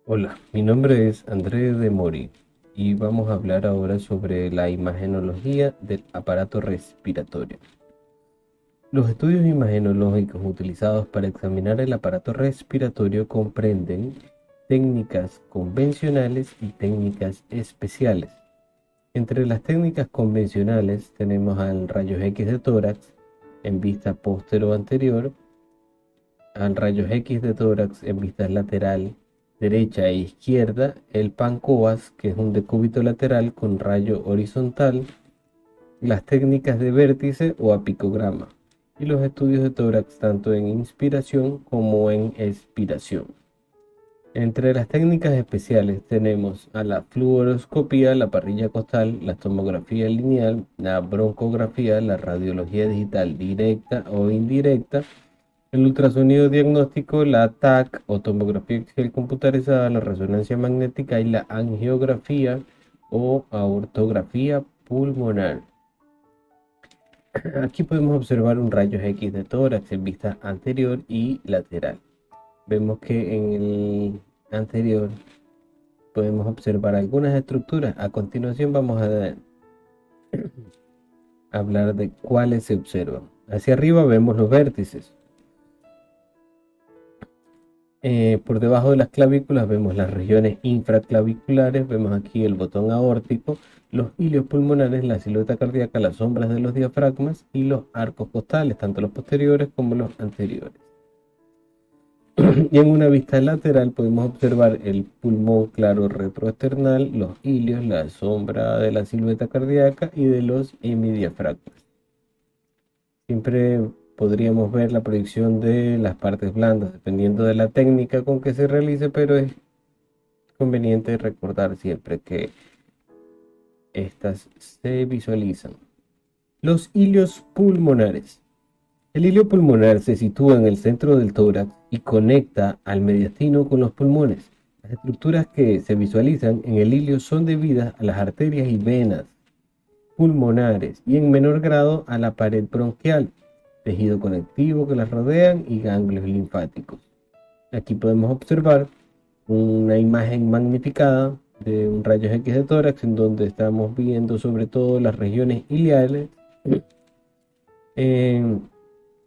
Hola, mi nombre es André de Mori y vamos a hablar ahora sobre la imagenología del aparato respiratorio. Los estudios imagenológicos utilizados para examinar el aparato respiratorio comprenden técnicas convencionales y técnicas especiales. Entre las técnicas convencionales tenemos al rayos X de tórax en vista póstero anterior, al rayos X de tórax en vista lateral derecha e izquierda, el PANCOAS, que es un decúbito lateral con rayo horizontal, las técnicas de vértice o apicograma, y los estudios de tórax tanto en inspiración como en expiración. Entre las técnicas especiales tenemos a la fluoroscopía, la parrilla costal, la tomografía lineal, la broncografía, la radiología digital directa o indirecta, el ultrasonido diagnóstico, la TAC o tomografía axial computarizada, la resonancia magnética y la angiografía o aortografía pulmonar. Aquí podemos observar un rayos X de tórax en vista anterior y lateral. Vemos que en el anterior podemos observar algunas estructuras. A continuación vamos a hablar de cuáles se observan. Hacia arriba vemos los vértices. Por debajo de las clavículas vemos las regiones infraclaviculares, vemos aquí el botón aórtico, los hilios pulmonares, la silueta cardíaca, las sombras de los diafragmas y los arcos costales, tanto los posteriores como los anteriores. Y en una vista lateral podemos observar el pulmón claro retroesternal, los hilios, la sombra de la silueta cardíaca y de los hemidiafragmas. Siempre podríamos ver la proyección de las partes blandas, dependiendo de la técnica con que se realice, pero es conveniente recordar siempre que estas se visualizan. Los hilios pulmonares. El hilio pulmonar se sitúa en el centro del tórax y conecta al mediastino con los pulmones. Las estructuras que se visualizan en el hilio son debidas a las arterias y venas pulmonares y en menor grado a la pared bronquial, tejido conectivo que las rodean y ganglios linfáticos. Aquí podemos observar una imagen magnificada de un rayos X de tórax en donde estamos viendo sobre todo las regiones iliares,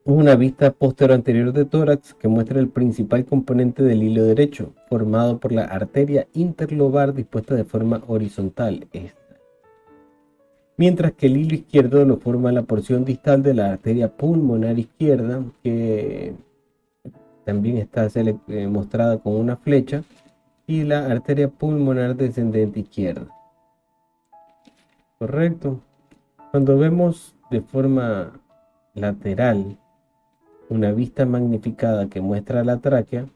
una vista posterior anterior de tórax que muestra el principal componente del hilo derecho, formado por la arteria interlobar dispuesta de forma horizontal, mientras que el hilo izquierdo lo forma la porción distal de la arteria pulmonar izquierda, que también está mostrada con una flecha, y la arteria pulmonar descendente izquierda. Correcto. Cuando vemos de forma lateral una vista magnificada que muestra la tráquea,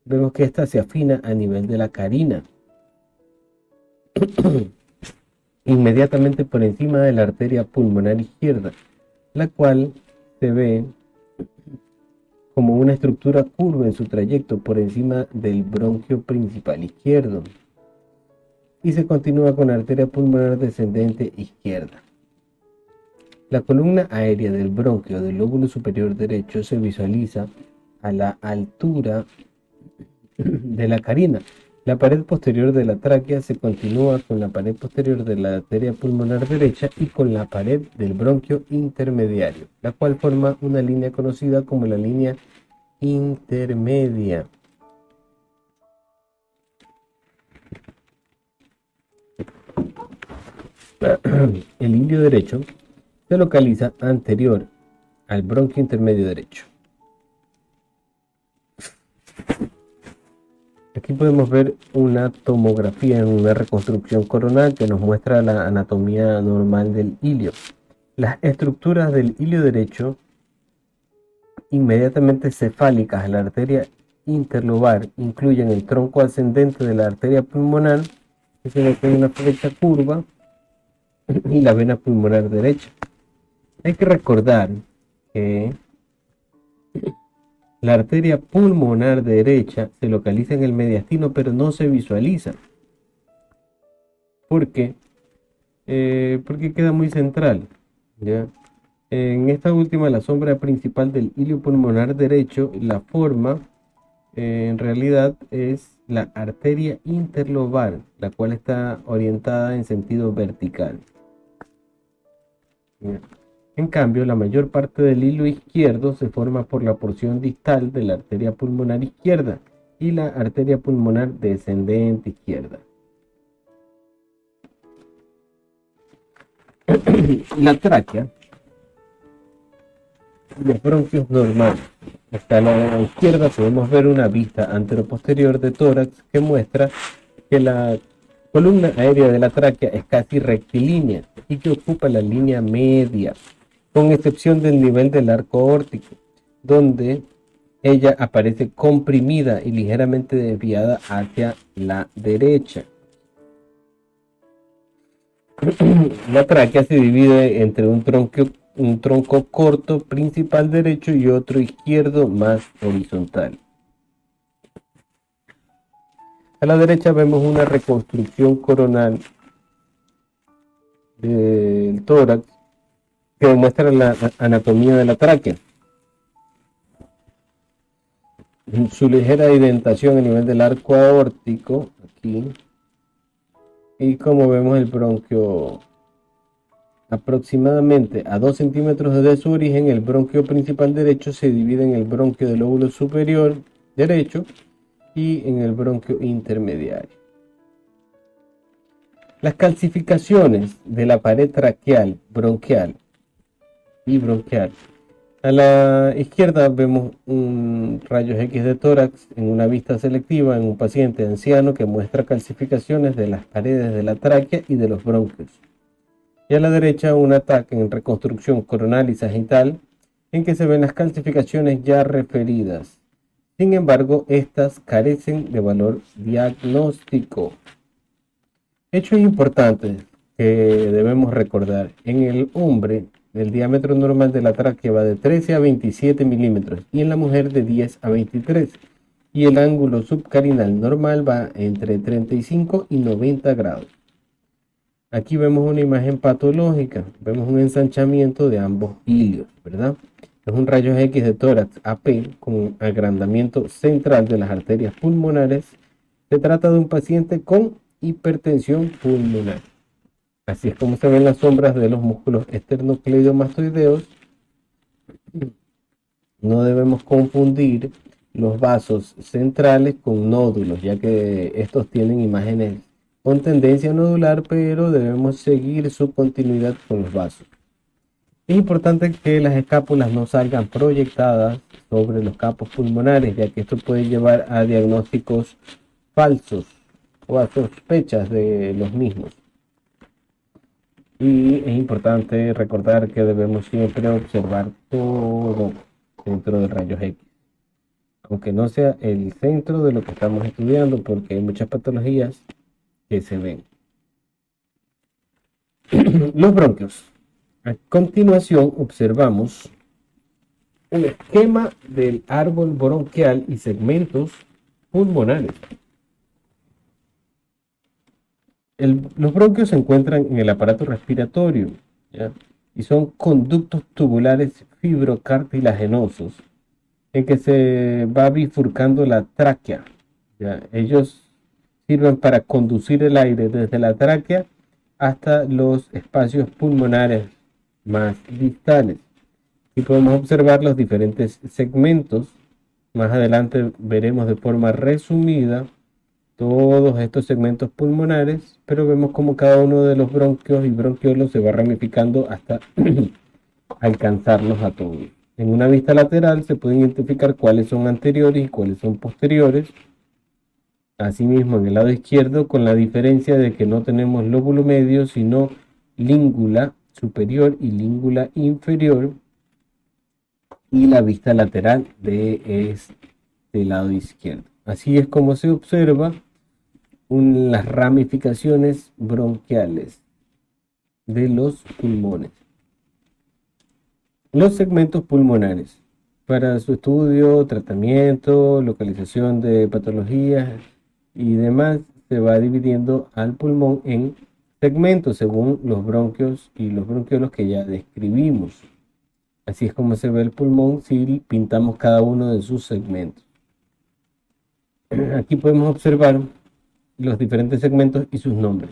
vemos que ésta se afina a nivel de la carina, inmediatamente por encima de la arteria pulmonar izquierda, la cual se ve como una estructura curva en su trayecto por encima del bronquio principal izquierdo, y se continúa con la arteria pulmonar descendente izquierda. La columna aérea del bronquio del lóbulo superior derecho se visualiza a la altura de la carina. La pared posterior de la tráquea se continúa con la pared posterior de la arteria pulmonar derecha y con la pared del bronquio intermediario, la cual forma una línea conocida como la línea intermedia. El hilio derecho se localiza anterior al bronquio intermedio derecho. Aquí podemos ver una tomografía en una reconstrucción coronal que nos muestra la anatomía normal del hilio. Las estructuras del hilio derecho inmediatamente cefálicas a la arteria interlobar incluyen el tronco ascendente de la arteria pulmonar, que se ve con una flecha curva, y la vena pulmonar derecha. Hay que recordar que la arteria pulmonar derecha se localiza en el mediastino, pero no se visualiza. ¿Por qué? Porque queda muy central, ¿ya? En esta última, la sombra principal del hilio pulmonar derecho la forma En realidad es la arteria interlobar, la cual está orientada en sentido vertical. En cambio, la mayor parte del hilo izquierdo se forma por la porción distal de la arteria pulmonar izquierda y la arteria pulmonar descendente izquierda. La tráquea, los bronquios normales. Hasta la izquierda podemos ver una vista anteroposterior de tórax que muestra que la columna aérea de la tráquea es casi rectilínea y que ocupa la línea media, con excepción del nivel del arco aórtico, donde ella aparece comprimida y ligeramente desviada hacia la derecha. La tráquea se divide entre un tronco corto principal derecho y otro izquierdo más horizontal. A la derecha vemos una reconstrucción coronal del tórax que muestra la anatomía de la tráquea. Su ligera indentación a nivel del arco aórtico, aquí, y como vemos el bronquio aproximadamente a 2 centímetros de su origen, el bronquio principal derecho se divide en el bronquio del lóbulo superior derecho y en el bronquio intermediario. Las calcificaciones de la pared traqueal, bronquial y bronquial. A la izquierda vemos un rayos X de tórax en una vista selectiva en un paciente anciano que muestra calcificaciones de las paredes de la tráquea y de los bronquios. Y a la derecha un ataque en reconstrucción coronal y sagital en que se ven las calcificaciones ya referidas. Sin embargo, estas carecen de valor diagnóstico. Hechos importantes que debemos recordar. En el hombre, el diámetro normal de la tráquea va de 13 a 27 milímetros y en la mujer de 10 a 23. Y el ángulo subcarinal normal va entre 35 y 90 grados. Aquí vemos una imagen patológica, vemos un ensanchamiento de ambos ilios, ¿verdad? Es un rayos X de tórax AP con agrandamiento central de las arterias pulmonares. Se trata de un paciente con hipertensión pulmonar. Así es como se ven las sombras de los músculos esternocleidomastoideos. No debemos confundir los vasos centrales con nódulos, ya que estos tienen imágenes con tendencia nodular, pero debemos seguir su continuidad con los vasos. Es importante que las escápulas no salgan proyectadas sobre los campos pulmonares, ya que esto puede llevar a diagnósticos falsos o a sospechas de los mismos. Y es importante recordar que debemos siempre observar todo dentro de rayos X, aunque no sea el centro de lo que estamos estudiando, porque hay muchas patologías que se ven. Los bronquios. A continuación observamos un esquema del árbol bronquial y segmentos pulmonares. Los bronquios se encuentran en el aparato respiratorio, ¿ya? Y son conductos tubulares fibrocartilaginosos en que se va bifurcando la tráquea, ¿ya? Ellos sirven para conducir el aire desde la tráquea hasta los espacios pulmonares más distales. Y podemos observar los diferentes segmentos. Más adelante veremos de forma resumida todos estos segmentos pulmonares, pero vemos como cada uno de los bronquios y bronquiolos se va ramificando hasta alcanzarlos a todos. En una vista lateral se puede identificar cuáles son anteriores y cuáles son posteriores. Asimismo, en el lado izquierdo, con la diferencia de que no tenemos lóbulo medio, sino língula superior y língula inferior, y la vista lateral de este lado izquierdo. Así es como se observa las ramificaciones bronquiales de los pulmones. Los segmentos pulmonares. Para su estudio, tratamiento, localización de patologías y demás, se va dividiendo al pulmón en segmentos según los bronquios y los bronquiolos que ya describimos. Así es como se ve el pulmón si pintamos cada uno de sus segmentos. Aquí podemos observar los diferentes segmentos y sus nombres.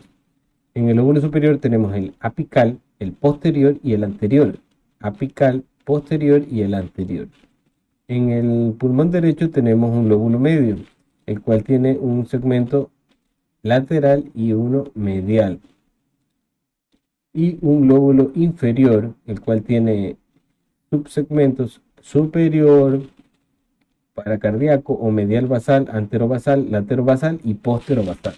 En el lóbulo superior tenemos el apical, el posterior y el anterior. Apical, posterior y el anterior. En el pulmón derecho tenemos un lóbulo medio, el cual tiene un segmento lateral y uno medial. Y un lóbulo inferior, el cual tiene subsegmentos superior, paracardíaco o medial basal, anterobasal, laterobasal y posterobasal.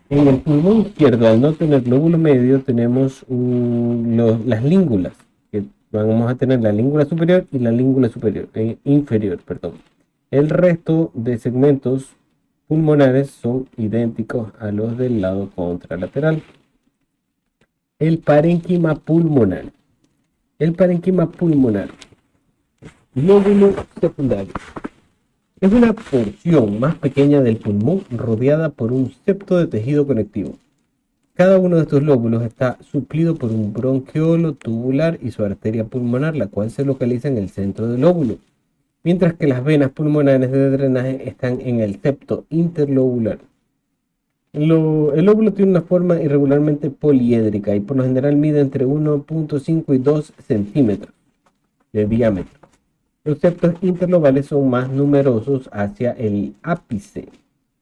En el pulmón izquierdo, al no tener lóbulo medio, tenemos las língulas, que vamos a tener la língula superior y la língula inferior. Perdón. El resto de segmentos pulmonares son idénticos a los del lado contralateral. El parénquima pulmonar. El parénquima pulmonar. Lóbulo secundario. Es una porción más pequeña del pulmón rodeada por un septo de tejido conectivo. Cada uno de estos lóbulos está suplido por un bronquiolo tubular y su arteria pulmonar, la cual se localiza en el centro del lóbulo, mientras que las venas pulmonares de drenaje están en el septo interlobular. El lóbulo tiene una forma irregularmente poliédrica y por lo general mide entre 1.5 y 2 centímetros de diámetro. Los septos interlobales son más numerosos hacia el ápice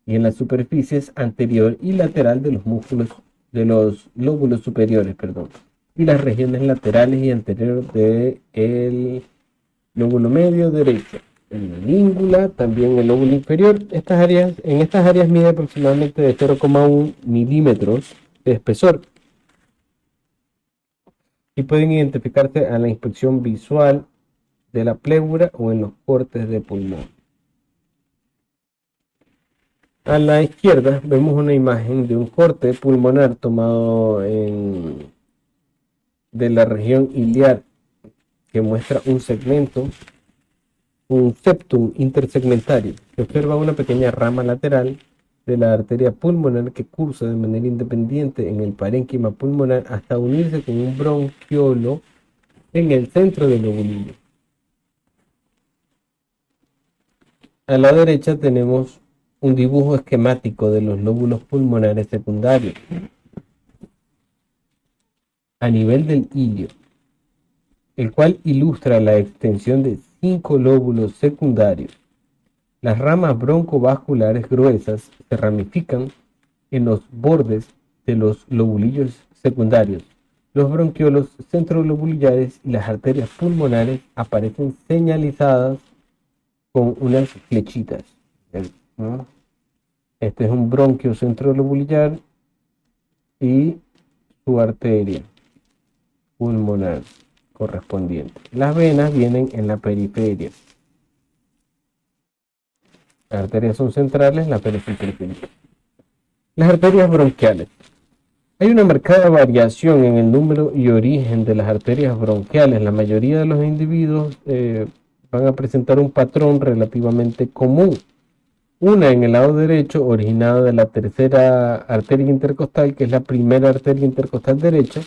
y en las superficies anterior y lateral de los músculos de los lóbulos superiores, y las regiones laterales y anteriores del lóbulo medio derecho. En la língula, también el lóbulo inferior. En estas áreas mide aproximadamente de 0,1 milímetros de espesor y pueden identificarse a la inspección visual de la pleura o en los cortes de pulmón. A la izquierda vemos una imagen de un corte pulmonar tomado de la región iliar que muestra un segmento, un septum intersegmentario. Se observa una pequeña rama lateral de la arteria pulmonar que cursa de manera independiente en el parénquima pulmonar hasta unirse con un bronquiolo en el centro del lóbulo. A la derecha tenemos un dibujo esquemático de los lóbulos pulmonares secundarios a nivel del ilio, el cual ilustra la extensión de 5 lóbulos secundarios. Las ramas broncovasculares gruesas se ramifican en los bordes de los lobulillos secundarios. Los bronquiolos centrolobulares y las arterias pulmonares aparecen señalizadas con unas flechitas. Este es un bronquio centrolobular y su arteria pulmonar correspondiente. Las venas vienen en la periferia. Las arterias son centrales, las venas son periféricas. Las arterias bronquiales. Hay una marcada variación en el número y origen de las arterias bronquiales. La mayoría de los individuos van a presentar un patrón relativamente común. Una en el lado derecho, originada de la tercera arteria intercostal, que es la primera arteria intercostal derecha,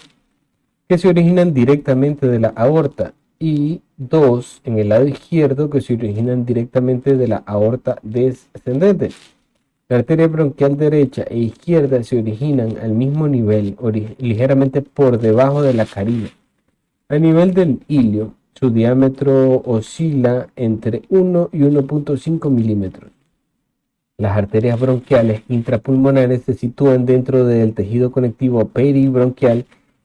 que se originan directamente de la aorta, y dos en el lado izquierdo, que se originan directamente de la aorta descendente. La arteria bronquial derecha e izquierda se originan al mismo nivel, ligeramente por debajo de la carina. A nivel del ilio, su diámetro oscila entre 1 y 1.5 milímetros. Las arterias bronquiales intrapulmonares se sitúan dentro del tejido conectivo peribronquial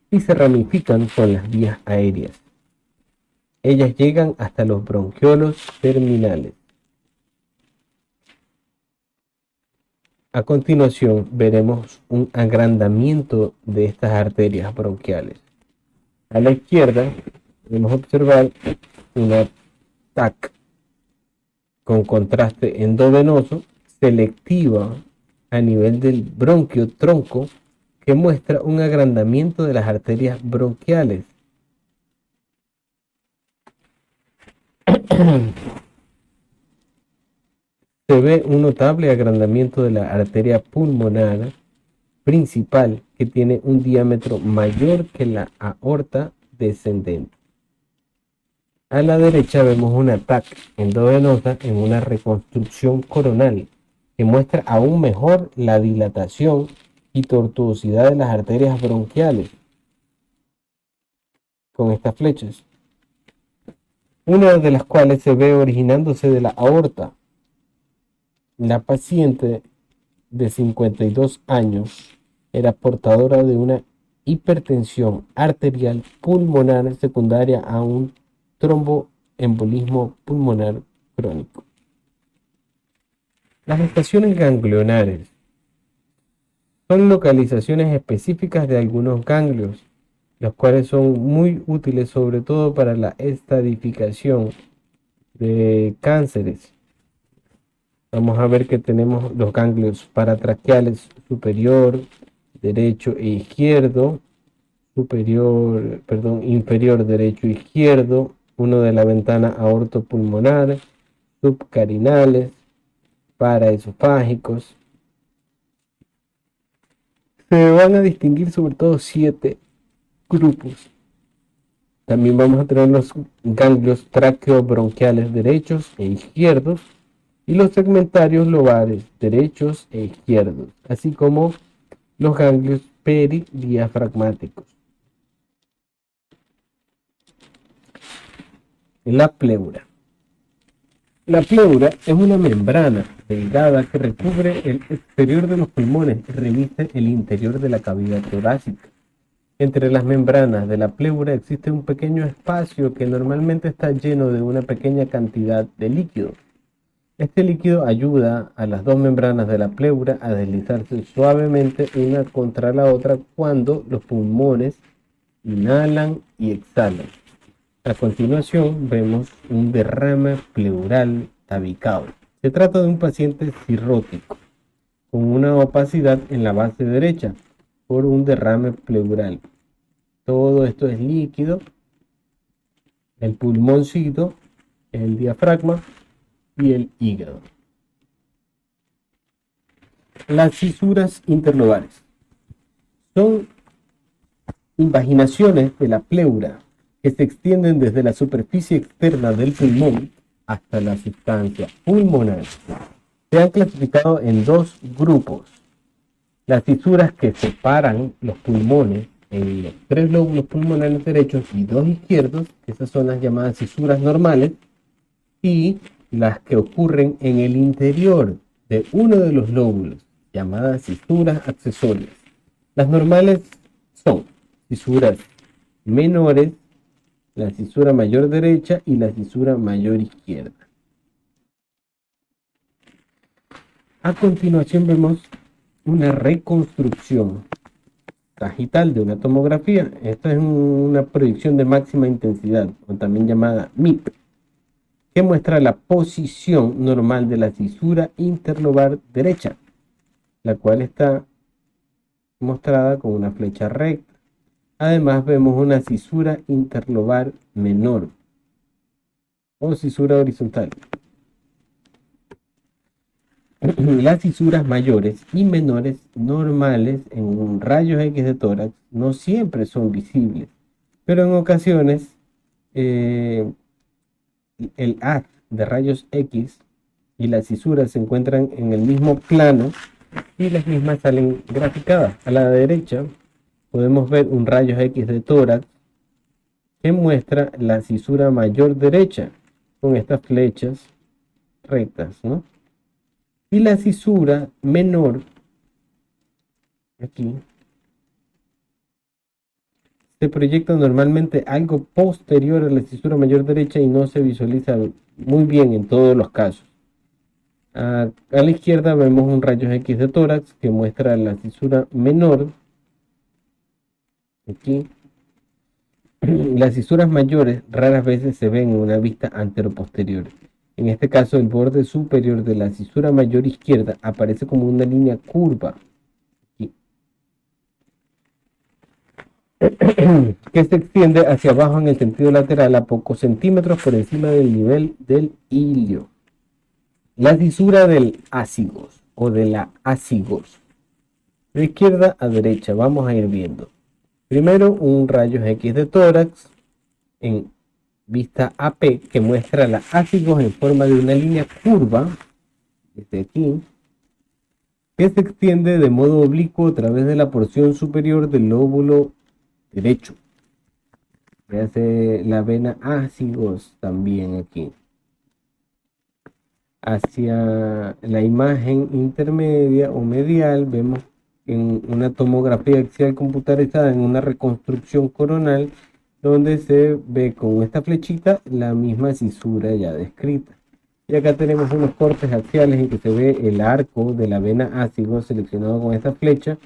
y se ramifican con las vías aéreas. Ellas llegan hasta los bronquiolos terminales. A continuación veremos un agrandamiento de estas arterias bronquiales. A la izquierda podemos observar una TAC con contraste endovenoso selectiva a nivel del bronquio tronco que muestra un agrandamiento de las arterias bronquiales. Se ve un notable agrandamiento de la arteria pulmonar principal que tiene un diámetro mayor que la aorta descendente. A la derecha vemos una TAC endovenosa en una reconstrucción coronal que muestra aún mejor la dilatación y tortuosidad de las arterias bronquiales con estas flechas, una de las cuales se ve originándose de la aorta. La paciente de 52 años era portadora de una hipertensión arterial pulmonar secundaria a un tromboembolismo pulmonar crónico. Las estaciones ganglionares son localizaciones específicas de algunos ganglios, los cuales son muy útiles sobre todo para la estadificación de cánceres. Vamos a ver que tenemos los ganglios paratraqueales superior, derecho e izquierdo, inferior derecho e izquierdo, uno de la ventana aortopulmonar, subcarinales, paraesofágicos. Se van a distinguir sobre todo 7 grupos. También vamos a tener los ganglios traqueobronquiales derechos e izquierdos y los segmentarios lobares derechos e izquierdos, así como los ganglios peridiafragmáticos. La pleura. La pleura es una membrana delgada que recubre el exterior de los pulmones y reviste el interior de la cavidad torácica. Entre las membranas de la pleura existe un pequeño espacio que normalmente está lleno de una pequeña cantidad de líquido. Este líquido ayuda a las dos membranas de la pleura a deslizarse suavemente una contra la otra cuando los pulmones inhalan y exhalan. A continuación vemos un derrame pleural tabicado. Se trata de un paciente cirrótico con una opacidad en la base derecha por un derrame pleural. Todo esto es líquido, el pulmoncito, el diafragma y el hígado. Las fisuras interlobales son invaginaciones de la pleura que se extienden desde la superficie externa del pulmón hasta la sustancia pulmonar. Se han clasificado en 2 grupos: las fisuras que separan los pulmones en los 3 lóbulos pulmonares derechos y 2 izquierdos, que esas son las llamadas fisuras normales, y las que ocurren en el interior de uno de los lóbulos, llamadas fisuras accesorias. Las normales son fisuras menores, la fisura mayor derecha y la fisura mayor izquierda. A continuación vemos una reconstrucción sagital de una tomografía. Esta es una proyección de máxima intensidad, o también llamada MIP, que muestra la posición normal de la fisura interlobar derecha, la cual está mostrada con una flecha recta. Además vemos una fisura interlobar menor o fisura horizontal. Las fisuras mayores y menores normales en rayos X de tórax no siempre son visibles, pero en ocasiones el haz de rayos X y las fisuras se encuentran en el mismo plano y las mismas salen graficadas. A la derecha podemos ver un rayos X de tórax que muestra la fisura mayor derecha con estas flechas rectas, ¿no? Y la fisura menor, aquí, se proyecta normalmente algo posterior a la fisura mayor derecha y no se visualiza muy bien en todos los casos. A la izquierda vemos un rayos X de tórax que muestra la fisura menor. Aquí. Las fisuras mayores raras veces se ven en una vista anteroposterior. En este caso, el borde superior de la fisura mayor izquierda aparece como una línea curva aquí, que se extiende hacia abajo en el sentido lateral a pocos centímetros por encima del nivel del ilio. La fisura del ácigos o de la ácigos. De izquierda a derecha vamos a ir viendo. Primero un rayos X de tórax en vista AP, que muestra la ácidos en forma de una línea curva, desde aquí, que se extiende de modo oblicuo a través de la porción superior del lóbulo derecho. Se hace la vena ácidos también aquí. Hacia la imagen intermedia o medial vemos en una tomografía axial computarizada en una reconstrucción coronal donde se ve con esta flechita la misma cisura ya descrita. Y acá tenemos unos cortes axiales en que se ve el arco de la vena ácido seleccionado con esta flecha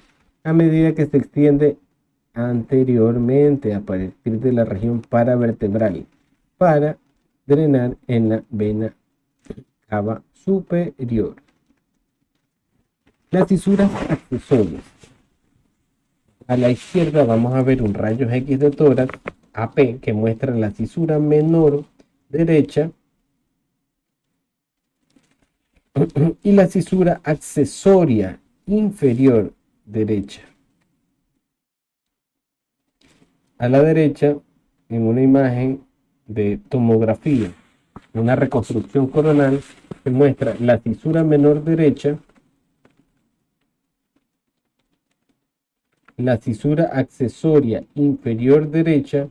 a medida que se extiende anteriormente a partir de la región paravertebral para drenar en la vena cava superior. Las fisuras accesorias. A la izquierda vamos a ver un rayo X de tórax AP que muestra la fisura menor derecha y la fisura accesoria inferior derecha. A la derecha, en una imagen de tomografía, una reconstrucción coronal, se muestra la fisura menor derecha, la fisura accesoria inferior derecha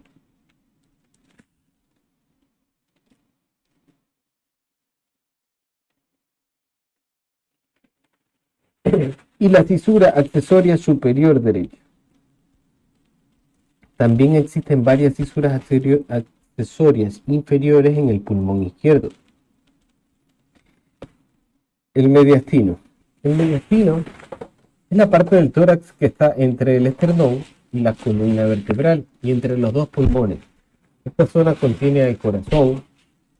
y la fisura accesoria superior derecha. También existen varias fisuras accesorias inferiores en el pulmón izquierdo. El mediastino. El mediastino es la parte del tórax que está entre el esternón y la columna vertebral y entre los dos pulmones. Esta zona contiene el corazón,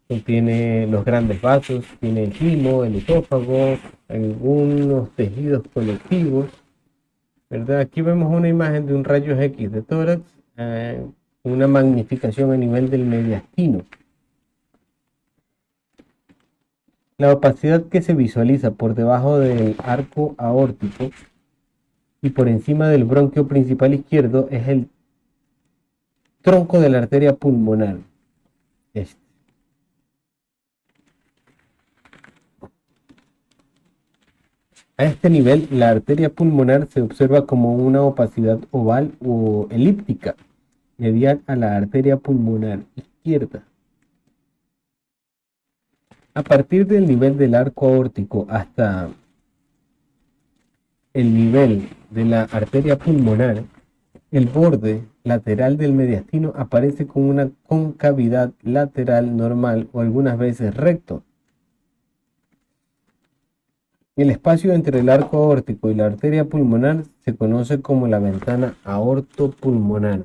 contiene los grandes vasos, tiene el timo, el esófago, algunos tejidos conectivos, ¿verdad? Aquí vemos una imagen de un rayo X de tórax, una magnificación a nivel del mediastino. La opacidad que se visualiza por debajo del arco aórtico y por encima del bronquio principal izquierdo es el tronco de la arteria pulmonar. A este nivel, la arteria pulmonar se observa como una opacidad oval o elíptica, medial a la arteria pulmonar izquierda. A partir del nivel del arco aórtico hasta el nivel de la arteria pulmonar, el borde lateral del mediastino aparece con una concavidad lateral normal o algunas veces recto. El espacio entre el arco aórtico y la arteria pulmonar se conoce como la ventana aortopulmonar.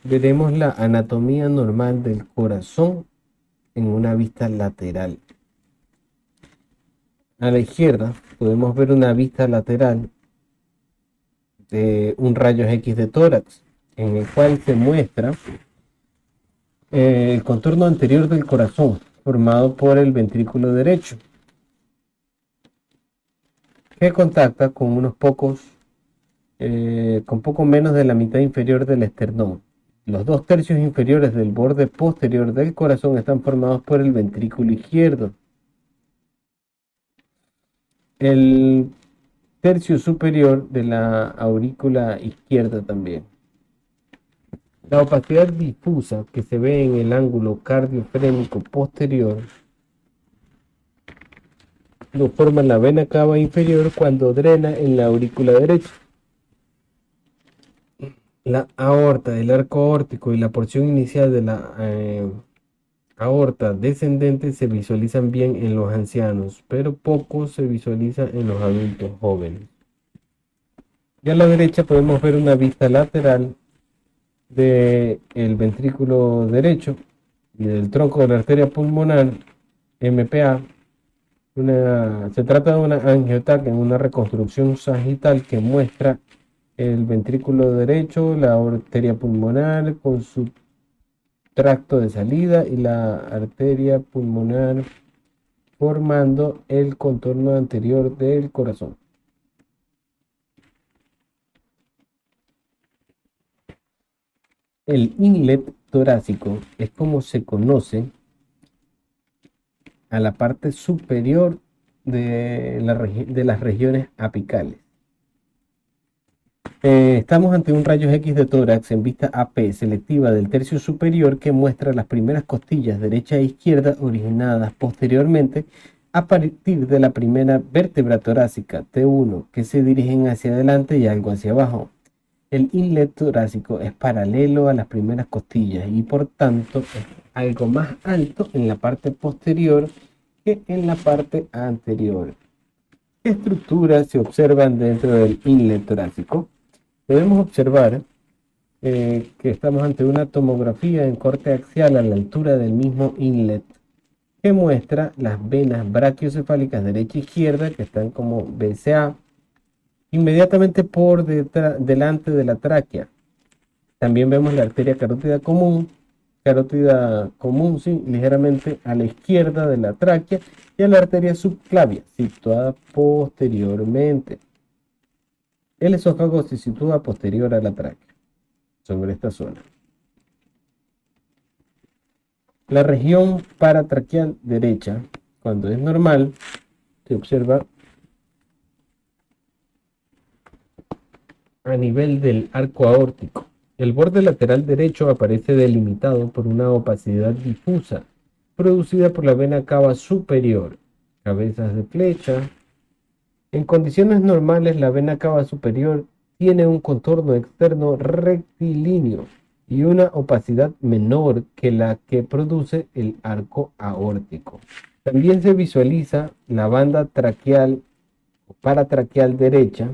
Veremos la anatomía normal del corazón en una vista lateral. A la izquierda podemos ver una vista lateral de un rayo X de tórax, en el cual se muestra el contorno anterior del corazón, formado por el ventrículo derecho, que contacta con con poco menos de la mitad inferior del esternón. Los 2/3 inferiores del borde posterior del corazón están formados por el ventrículo izquierdo. El tercio superior de la aurícula izquierda también. La opacidad difusa que se ve en el ángulo cardiofrénico posterior lo forma la vena cava inferior cuando drena en la aurícula derecha. La aorta, el arco aórtico y la porción inicial de la aorta descendente se visualizan bien en los ancianos, pero poco se visualiza en los adultos jóvenes. Y a la derecha podemos ver una vista lateral del ventrículo derecho y del tronco de la arteria pulmonar, MPA. Se trata de una angiotaca en una reconstrucción sagital que muestra el ventrículo derecho, la arteria pulmonar con su tracto de salida y la arteria pulmonar formando el contorno anterior del corazón. El inlet torácico es como se conoce a la parte superior de las regiones apicales. Estamos ante un rayos X de tórax en vista AP selectiva del tercio superior que muestra las primeras costillas derecha e izquierda originadas posteriormente a partir de la primera vértebra torácica T1 que se dirigen hacia adelante y algo hacia abajo. El inlet torácico es paralelo a las primeras costillas y por tanto es algo más alto en la parte posterior que en la parte anterior. ¿Qué estructuras se observan dentro del inlet torácico? Podemos observar que estamos ante una tomografía en corte axial a la altura del mismo inlet que muestra las venas brachiocefálicas derecha e izquierda que están como BCA inmediatamente por delante de la tráquea. También vemos la arteria carótida común, sí, ligeramente a la izquierda de la tráquea y a la arteria subclavia, situada posteriormente. El esófago se sitúa posterior a la tráquea, sobre esta zona. La región paratraqueal derecha, cuando es normal, se observa a nivel del arco aórtico. El borde lateral derecho aparece delimitado por una opacidad difusa, producida por la vena cava superior, cabezas de flecha. En condiciones normales, la vena cava superior tiene un contorno externo rectilíneo y una opacidad menor que la que produce el arco aórtico. También se visualiza la banda traqueal o paratraqueal derecha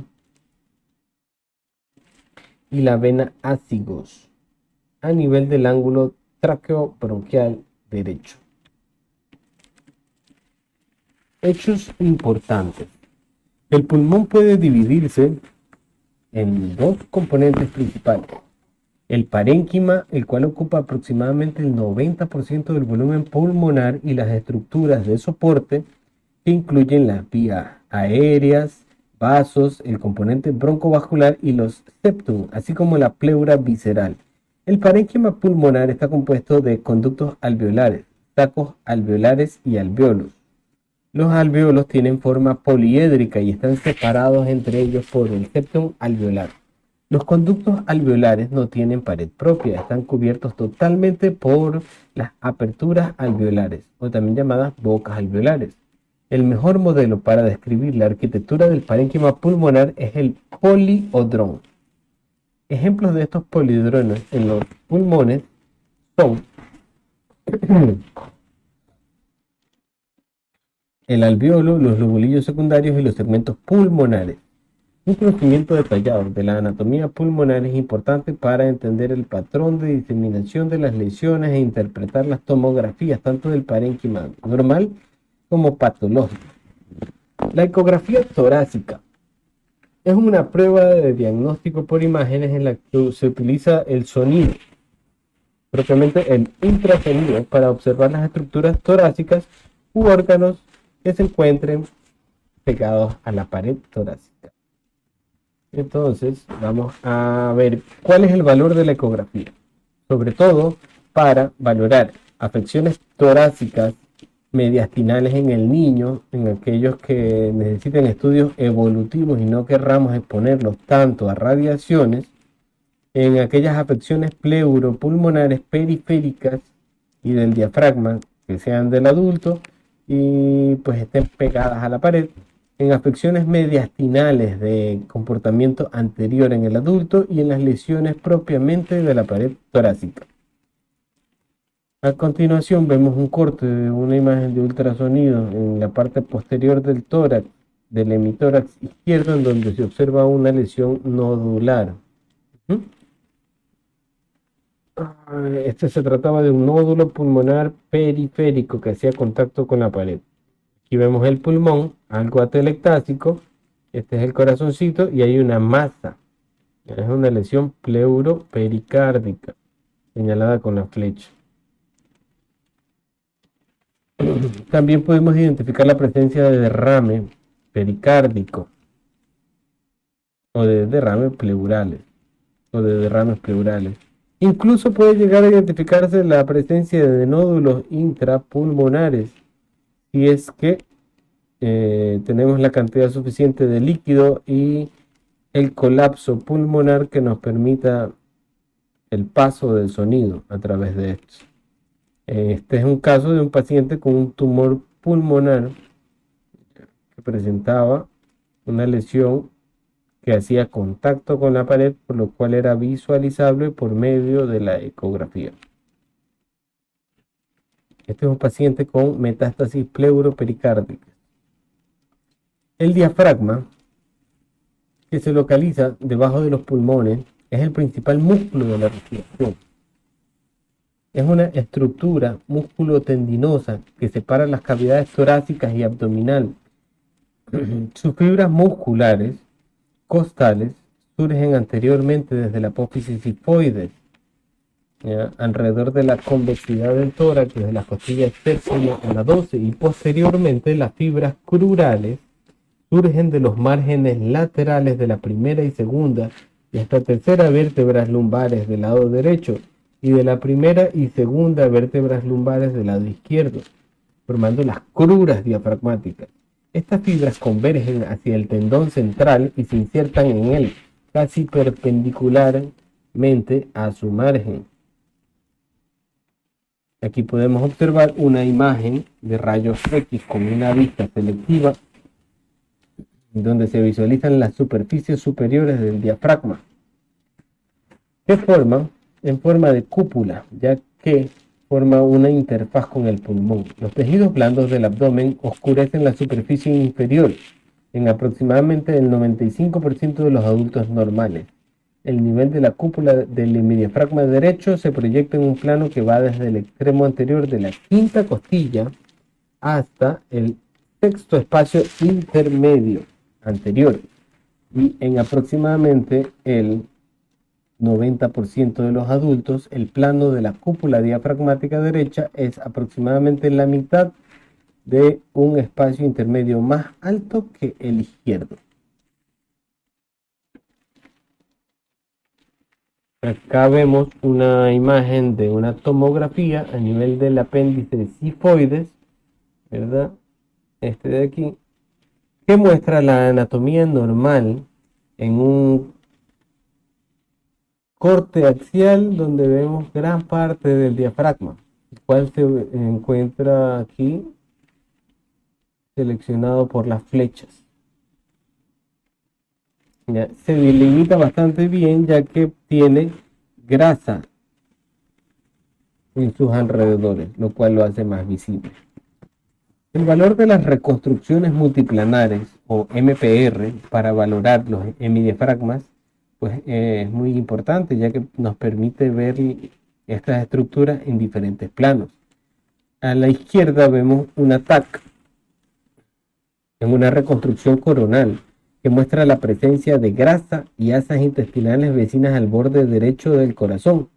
y la vena ácigos a nivel del ángulo traqueobronquial derecho. Hechos importantes. El pulmón puede dividirse en dos componentes principales. El parénquima, el cual ocupa aproximadamente el 90% del volumen pulmonar, y las estructuras de soporte que incluyen las vías aéreas, vasos, el componente broncovascular y los septum, así como la pleura visceral. El parénquima pulmonar está compuesto de conductos alveolares, sacos alveolares y alvéolos. Los alvéolos tienen forma poliédrica y están separados entre ellos por el septum alveolar. Los conductos alveolares no tienen pared propia, están cubiertos totalmente por las aperturas alveolares, o también llamadas bocas alveolares. El mejor modelo para describir la arquitectura del parénquima pulmonar es el poliodrón. Ejemplos de estos poliodrones en los pulmones son el alveolo, los lobulillos secundarios y los segmentos pulmonares. Un conocimiento detallado de la anatomía pulmonar es importante para entender el patrón de diseminación de las lesiones e interpretar las tomografías tanto del parénquima normal como patológico. La ecografía torácica es una prueba de diagnóstico por imágenes en la que se utiliza el sonido, propiamente el ultrasonido, para observar las estructuras torácicas u órganos que se encuentren pegados a la pared torácica. Entonces, vamos a ver cuál es el valor de la ecografía, sobre todo para valorar afecciones torácicas mediastinales en el niño, en aquellos que necesiten estudios evolutivos y no querramos exponerlos tanto a radiaciones, en aquellas afecciones pleuropulmonares periféricas y del diafragma que sean del adulto y pues estén pegadas a la pared, en afecciones mediastinales de comportamiento anterior en el adulto y en las lesiones propiamente de la pared torácica. A continuación vemos un corte de una imagen de ultrasonido en la parte posterior del tórax, del hemitórax izquierdo, en donde se observa una lesión nodular. Este se trataba de un nódulo pulmonar periférico que hacía contacto con la pared. Aquí vemos el pulmón, algo atelectásico. Este es el corazoncito y hay una masa. Es una lesión pleuropericárdica, señalada con la flecha. También podemos identificar la presencia de derrame pericárdico o de derrames pleurales. Incluso puede llegar a identificarse la presencia de nódulos intrapulmonares si es que tenemos la cantidad suficiente de líquido y el colapso pulmonar que nos permita el paso del sonido a través de estos. Este es un caso de un paciente con un tumor pulmonar que presentaba una lesión que hacía contacto con la pared, por lo cual era visualizable por medio de la ecografía. Este es un paciente con metástasis pleuropericárdica. El diafragma, que se localiza debajo de los pulmones, es el principal músculo de la respiración. Es una estructura músculo-tendinosa que separa las cavidades torácicas y abdominal. Sus fibras musculares costales surgen anteriormente desde la apófisis sifoides, alrededor de la convexidad del tórax, desde las costillas 7 a la 12, y posteriormente las fibras crurales surgen de los márgenes laterales de la primera y segunda y hasta tercera vértebras lumbares del lado derecho y de la primera y segunda vértebras lumbares del lado izquierdo, formando las cruras diafragmáticas. Estas fibras convergen hacia el tendón central y se insertan en él casi perpendicularmente a su margen. Aquí podemos observar una imagen de rayos X con una vista selectiva donde se visualizan las superficies superiores del diafragma, que forman en forma de cúpula, ya que forma una interfaz con el pulmón. Los tejidos blandos del abdomen oscurecen la superficie inferior en aproximadamente el 95% de los adultos normales. El nivel de la cúpula del hemidiafragma derecho se proyecta en un plano que va desde el extremo anterior de la quinta costilla hasta el sexto espacio intermedio anterior, y en aproximadamente el 90% de los adultos el plano de la cúpula diafragmática derecha es aproximadamente la mitad de un espacio intermedio más alto que el izquierdo. Acá vemos una imagen de una tomografía a nivel del apéndice sifoides, ¿verdad? Este de aquí, que muestra la anatomía normal en un corte axial donde vemos gran parte del diafragma, el cual se encuentra aquí seleccionado por las flechas. Ya, se delimita bastante bien ya que tiene grasa en sus alrededores, lo cual lo hace más visible. El valor de las reconstrucciones multiplanares o MPR para valorar los hemidiafragmas pues es muy importante, ya que nos permite ver estas estructuras en diferentes planos. A la izquierda vemos una TAC en una reconstrucción coronal que muestra la presencia de grasa y asas intestinales vecinas al borde derecho del corazón.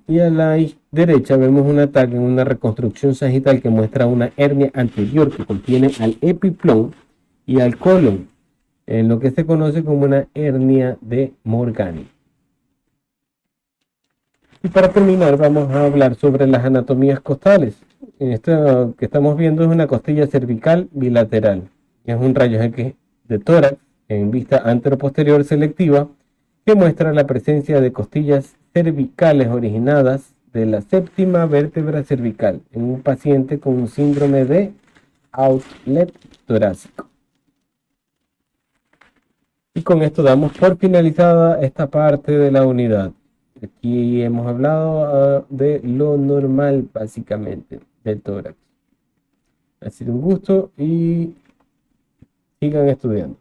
Y a la derecha vemos un ataque en una reconstrucción sagital que muestra una hernia anterior que contiene al epiplón y al colon, en lo que se conoce como una hernia de Morgani. Y para terminar vamos a hablar sobre las anatomías costales. Esto que estamos viendo es una costilla cervical bilateral. Es un rayo X de tórax en vista anteroposterior selectiva que muestra la presencia de costillas cervicales originadas de la séptima vértebra cervical en un paciente con un síndrome de outlet torácico. Y con esto damos por finalizada esta parte de la unidad. Aquí hemos hablado de lo normal básicamente del tórax. Ha sido un gusto y sigan estudiando.